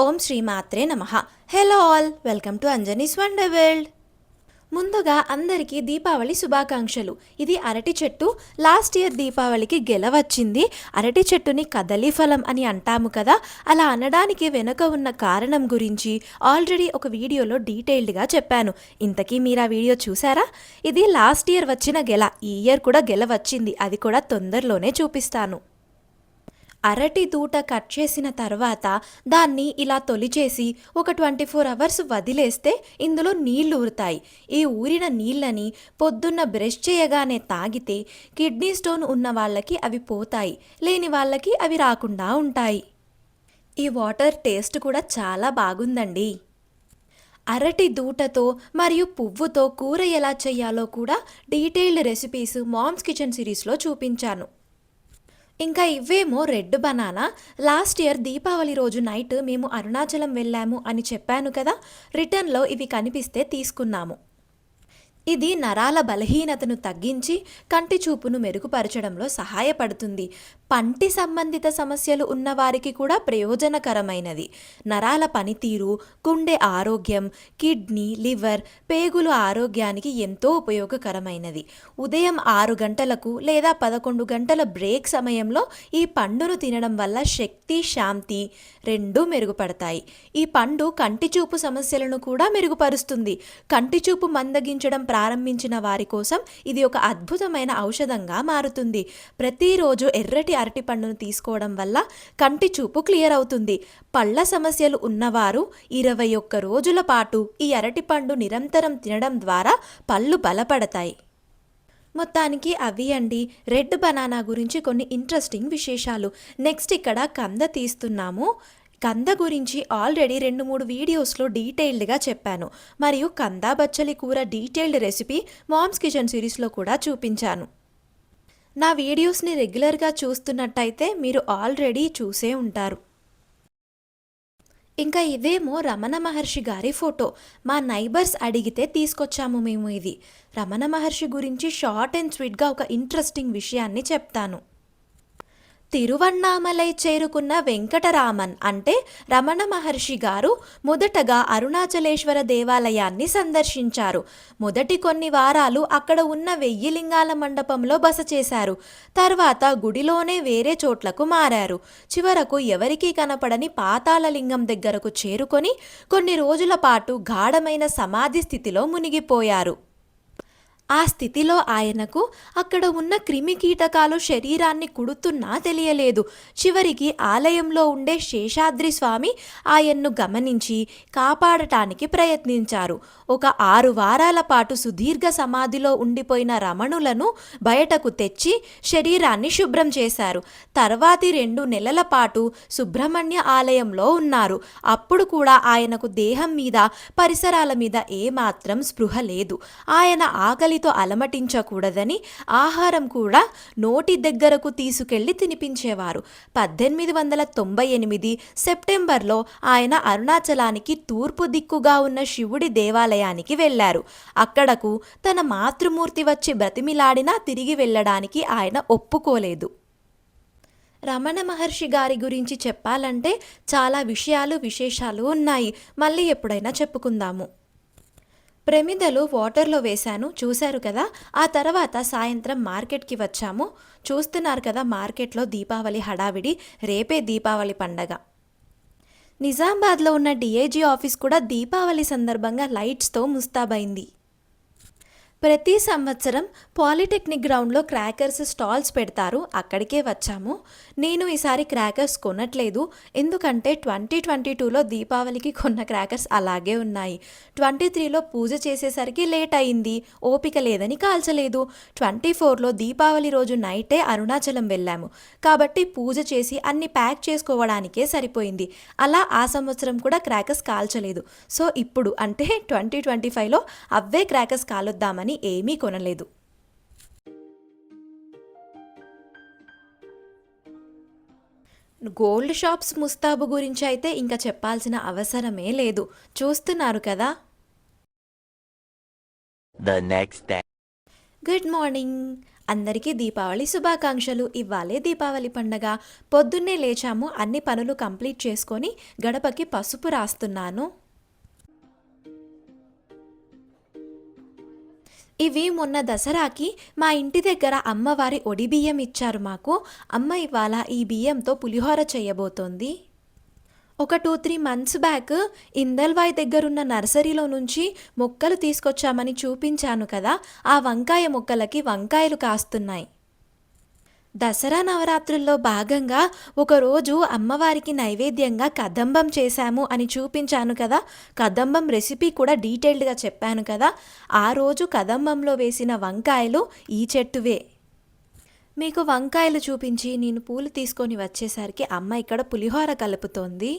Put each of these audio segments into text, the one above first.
ఓం శ్రీమాత్రే నమః. Hello all, welcome to Anjani's wonder world. ముందుగా అందరికీ దీపావళి శుభాకాంక్షలు. ఇది అరటి చెట్టు. లాస్ట్ ఇయర్ దీపావళికి గెలవచ్చింది. అరటి చెట్టుని కదలి ఫలం అని అంటాము కదా, అలా అనడానికి వెనుక ఉన్న కారణం గురించి ఆల్రెడీ ఒక వీడియోలో డీటెయిల్డ్గా చెప్పాను. ఇంతకీ మీరు ఆ వీడియో చూసారా? ఇది లాస్ట్ ఇయర్ వచ్చిన గెల. ఈ ఇయర్ కూడా గెలవచ్చింది, అది కూడా తొందరలోనే చూపిస్తాను. అరటి దూట కట్ చేసిన తర్వాత దాన్ని ఇలా తొలిచేసి ఒక 24 అవర్స్ వదిలేస్తే ఇందులో నీళ్లు ఊరుతాయి. ఈ ఊరిన నీళ్ళని పొద్దున్న బ్రష్ చేయగానే తాగితే కిడ్నీ స్టోన్ ఉన్న వాళ్ళకి అవి పోతాయి, లేని వాళ్ళకి అవి రాకుండా ఉంటాయి. ఈ వాటర్ టేస్ట్ కూడా చాలా బాగుందండి. అరటి దూటతో మరియు పువ్వుతో కూర ఎలా చేయాలో కూడా డీటెయిల్డ్ రెసిపీస్ మామ్స్ కిచెన్ సిరీస్లో చూపించాను. ఇంకా ఇవేమో red banana. Last year Deepavali రోజు నైట్ మేము అరుణాచలం వెళ్ళాము అని చెప్పాను కదా, రిటర్న్లో ఇవి కనిపిస్తే తీసుకున్నాము. ఇది నరాల బలహీనతను తగ్గించి కంటి చూపును మెరుగుపరచడంలో సహాయపడుతుంది. పంటి సంబంధిత సమస్యలు ఉన్నవారికి కూడా ప్రయోజనకరమైనది. నరాల పనితీరు, గుండె ఆరోగ్యం, కిడ్నీ, లివర్, పేగుల ఆరోగ్యానికి ఎంతో ఉపయోగకరమైనది. ఉదయం 6 గంటలకు లేదా 11 గంటల బ్రేక్ సమయంలో ఈ పండును తినడం వల్ల శక్తి, శాంతి రెండూ మెరుగుపడతాయి. ఈ పండు కంటి చూపు సమస్యలను కూడా మెరుగుపరుస్తుంది. కంటి చూపు మందగించడం ప్రారంభించిన వారి కోసం ఇది ఒక అద్భుతమైన ఔషధంగా మారుతుంది. ప్రతిరోజు ఎర్రటి అరటి పండును తీసుకోవడం వల్ల కంటి చూపు క్లియర్ అవుతుంది. పళ్ళ సమస్యలు ఉన్నవారు 21 రోజుల పాటు ఈ అరటి పండు నిరంతరం తినడం ద్వారా పళ్ళు బలపడతాయి. మొత్తానికి అవి అండి రెడ్ బనానా గురించి కొన్ని ఇంట్రెస్టింగ్ విశేషాలు. నెక్స్ట్ ఇక్కడ కంద తీస్తున్నాము. కంద గురించి ఆల్రెడీ 2-3 వీడియోస్లో డీటెయిల్డ్గా చెప్పాను, మరియు కంద బచ్చలి కూర డీటెయిల్డ్ రెసిపీ మామ్స్ కిచెన్ సిరీస్లో కూడా చూపించాను. నా వీడియోస్ని రెగ్యులర్గా చూస్తున్నట్టయితే మీరు ఆల్రెడీ చూసే ఉంటారు. ఇంకా ఇదేమో రమణ మహర్షి గారి ఫోటో. మా నైబర్స్ అడిగితే తీసుకొచ్చాము మేము ఇది. రమణ మహర్షి గురించి షార్ట్ అండ్ స్వీట్గా ఒక ఇంట్రెస్టింగ్ విషయాన్ని చెప్తాను. తిరువన్నామలై చేరుకున్న వెంకటరామన్ అంటే రమణ మహర్షి గారు మొదటగా అరుణాచలేశ్వర దేవాలయాన్ని సందర్శించారు. మొదటి కొన్ని వారాలు అక్కడ ఉన్న 1000 లింగాల మండపంలో బస చేశారు. తర్వాత గుడిలోనే వేరే చోట్లకు మారారు. చివరకు ఎవరికీ కనపడని పాతాళ లింగం దగ్గరకు చేరుకొని కొన్ని రోజుల పాటు గాఢమైన సమాధి స్థితిలో మునిగిపోయారు. ఆ స్థితిలో ఆయనకు అక్కడ ఉన్న క్రిమికీటకాలు శరీరాన్ని కుడుతున్నా తెలియలేదు. చివరికి ఆలయంలో ఉండే శేషాద్రి స్వామి ఆయన్ను గమనించి కాపాడటానికి ప్రయత్నించారు. ఒక 6 వారాల పాటు సుదీర్ఘ సమాధిలో ఉండిపోయిన రమణులను బయటకు తెచ్చి శరీరాన్ని శుభ్రం చేశారు. తర్వాతి 2 నెలల పాటు సుబ్రహ్మణ్య ఆలయంలో ఉన్నారు. అప్పుడు కూడా ఆయనకు దేహం మీద, పరిసరాల మీద ఏమాత్రం స్పృహ లేదు. ఆయన ఆకలితో అలమటించకూడదని ఆహారం కూడా నోటి దగ్గరకు తీసుకెళ్లి తినిపించేవారు. 1898 సెప్టెంబర్లో ఆయన అరుణాచలానికి తూర్పు దిక్కుగా ఉన్న శివుడి దేవాలయానికి వెళ్ళారు. అక్కడకు తన మాతృమూర్తి వచ్చి బ్రతిమిలాడినా తిరిగి వెళ్ళడానికి ఆయన ఒప్పుకోలేదు. రమణ మహర్షి గారి గురించి చెప్పాలంటే చాలా విశేషాలు ఉన్నాయి. మళ్ళీ ఎప్పుడైనా చెప్పుకుందాము. ప్రమిదలు వాటర్లో వేశాను, చూశారు కదా. ఆ తర్వాత సాయంత్రం మార్కెట్కి వచ్చాము. చూస్తున్నారు కదా మార్కెట్లో దీపావళి హడావిడి. రేపే దీపావళి పండగ. నిజామాబాద్లో ఉన్న డిఐజీ ఆఫీస్ కూడా దీపావళి సందర్భంగా లైట్స్తో ముస్తాబైంది. ప్రతి సంవత్సరం పాలిటెక్నిక్ గ్రౌండ్లో క్రాకర్స్ స్టాల్స్ పెడతారు, అక్కడికే వచ్చాము. నేను ఈసారి క్రాకర్స్ కొనట్లేదు, ఎందుకంటే 2022లో దీపావళికి కొన్న క్రాకర్స్ అలాగే ఉన్నాయి. 23లో పూజ చేసేసరికి లేట్ అయింది, ఓపిక లేదని కాల్చలేదు. 24లో దీపావళి రోజు నైటే అరుణాచలం వెళ్ళాము కాబట్టి పూజ చేసి అన్ని ప్యాక్ చేసుకోవడానికే సరిపోయింది. అలా ఆ సంవత్సరం కూడా క్రాకర్స్ కాల్చలేదు. సో ఇప్పుడు అంటే 2025లో అవే క్రాకర్స్ కాలుద్దామని ఏమీ కొనలేదు. గోల్డ్ షాప్స్ ముస్తాబు గురించి అయితే ఇంకా చెప్పాల్సిన అవసరమే లేదు. చూస్తున్నారు కదా. The next day. Good morning. అందరికీ దీపావళి శుభాకాంక్షలు. ఇవ్వాలే దీపావళి పండగ. పొద్దున్నే లేచాము, అన్ని పనులు కంప్లీట్ చేసుకొని గడపకి పసుపు రాస్తున్నాను. ఇవి మొన్న దసరాకి మా ఇంటి దగ్గర అమ్మవారి ఒడి బియ్యం ఇచ్చారు మాకు. అమ్మ ఇవాళ ఈ బియ్యంతో పులిహోర చేయబోతోంది. ఒక 2-3 మంత్స్ బ్యాక్ ఇందల్వాయ్ దగ్గరున్న నర్సరీలో నుంచి మొక్కలు తీసుకొచ్చామని చూపించాను కదా, ఆ వంకాయ మొక్కలకి వంకాయలు కాస్తున్నాయి. దసరా నవరాత్రుల్లో భాగంగా ఒకరోజు అమ్మవారికి నైవేద్యంగా కదంబం చేశాము అని చూపించాను కదా, కదంబం రెసిపీ కూడా డీటెయిల్డ్గా చెప్పాను కదా. ఆ రోజు కదంబంలో వేసిన వంకాయలు ఈ చెట్టువే. మీకు వంకాయలు చూపించి నేను పూలు తీసుకొని వచ్చేసరికి అమ్మ ఇక్కడ పులిహోర కలుపుతోంది.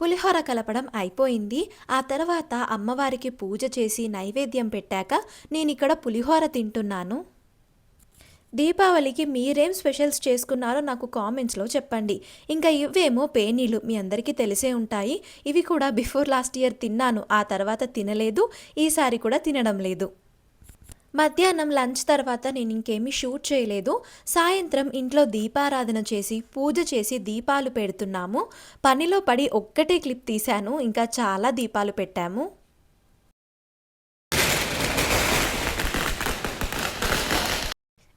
పులిహోర కలపడం అయిపోయింది. ఆ తర్వాత అమ్మవారికి పూజ చేసి నైవేద్యం పెట్టాక నేను ఇక్కడ పులిహోర తింటున్నాను. దీపావళికి మీరేం స్పెషల్స్ చేసుకున్నారో నాకు కామెంట్స్లో చెప్పండి. ఇంకా ఇవేమో పేనీలు, మీ అందరికీ తెలిసే ఉంటాయి. ఇవి కూడా బిఫోర్ లాస్ట్ ఇయర్ తిన్నాను, ఆ తర్వాత తినలేదు, ఈసారి కూడా తినడం లేదు. మధ్యాహ్నం లంచ్ తర్వాత నేను ఇంకేమీ షూట్ చేయలేదు. సాయంత్రం ఇంట్లో దీపారాధన చేసి పూజ చేసి దీపాలు పెడుతున్నాము. పనిలో పడి ఒక్కటే క్లిప్ తీశాను, ఇంకా చాలా దీపాలు పెట్టాము.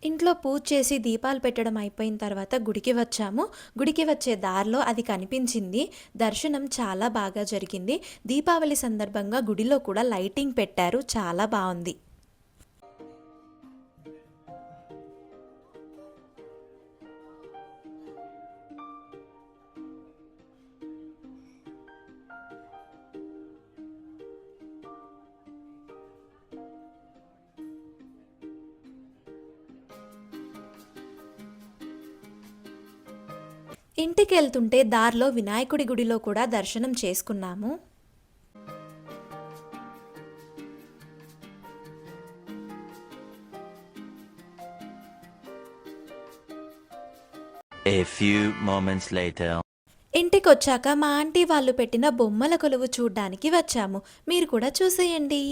ఇంట్లో పూజ చేసి దీపాలు పెట్టడం అయిపోయిన తర్వాత గుడికి వచ్చాము. గుడికి వచ్చే దారిలో అది కనిపించింది. దర్శనం చాలా బాగా జరిగింది. దీపావళి సందర్భంగా గుడిలో కూడా లైటింగ్ పెట్టారు, చాలా బాగుంది. ఇంటికి వెళ్తుంటే దారిలో వినాయకుడి గుడిలో కూడా దర్శనం చేసుకున్నాము. A few moments later. ఇంటికి వచ్చాక మా ఆంటీ వాళ్ళు పెట్టిన బొమ్మల కొలువు చూడ్డానికి వచ్చాము. మీరు కూడా చూసేయండి.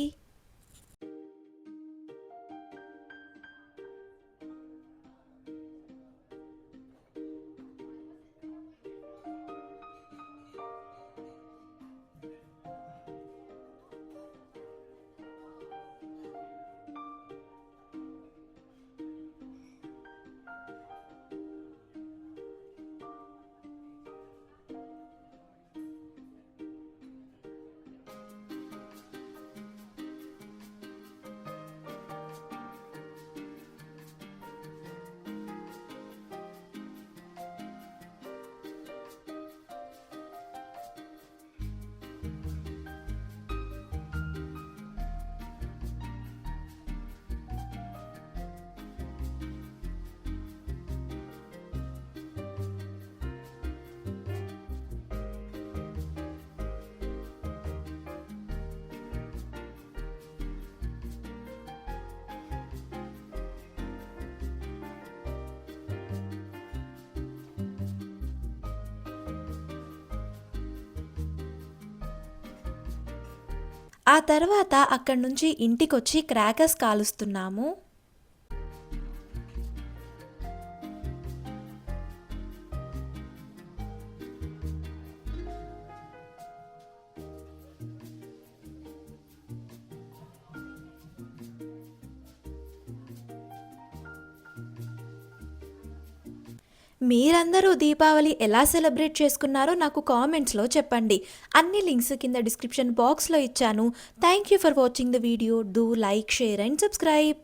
ఆ తర్వాత అక్కడి నుంచి ఇంటికొచ్చి క్రాకర్స్ కాలుస్తున్నాము. మీరందరూ దీపావళి ఎలా సెలబ్రేట్ చేసుకున్నారో నాకు కామెంట్స్లో చెప్పండి. అన్ని లింక్స్ కింద డిస్క్రిప్షన్ బాక్స్లో ఇచ్చాను. Thank you for watching the video. Do like, share and subscribe.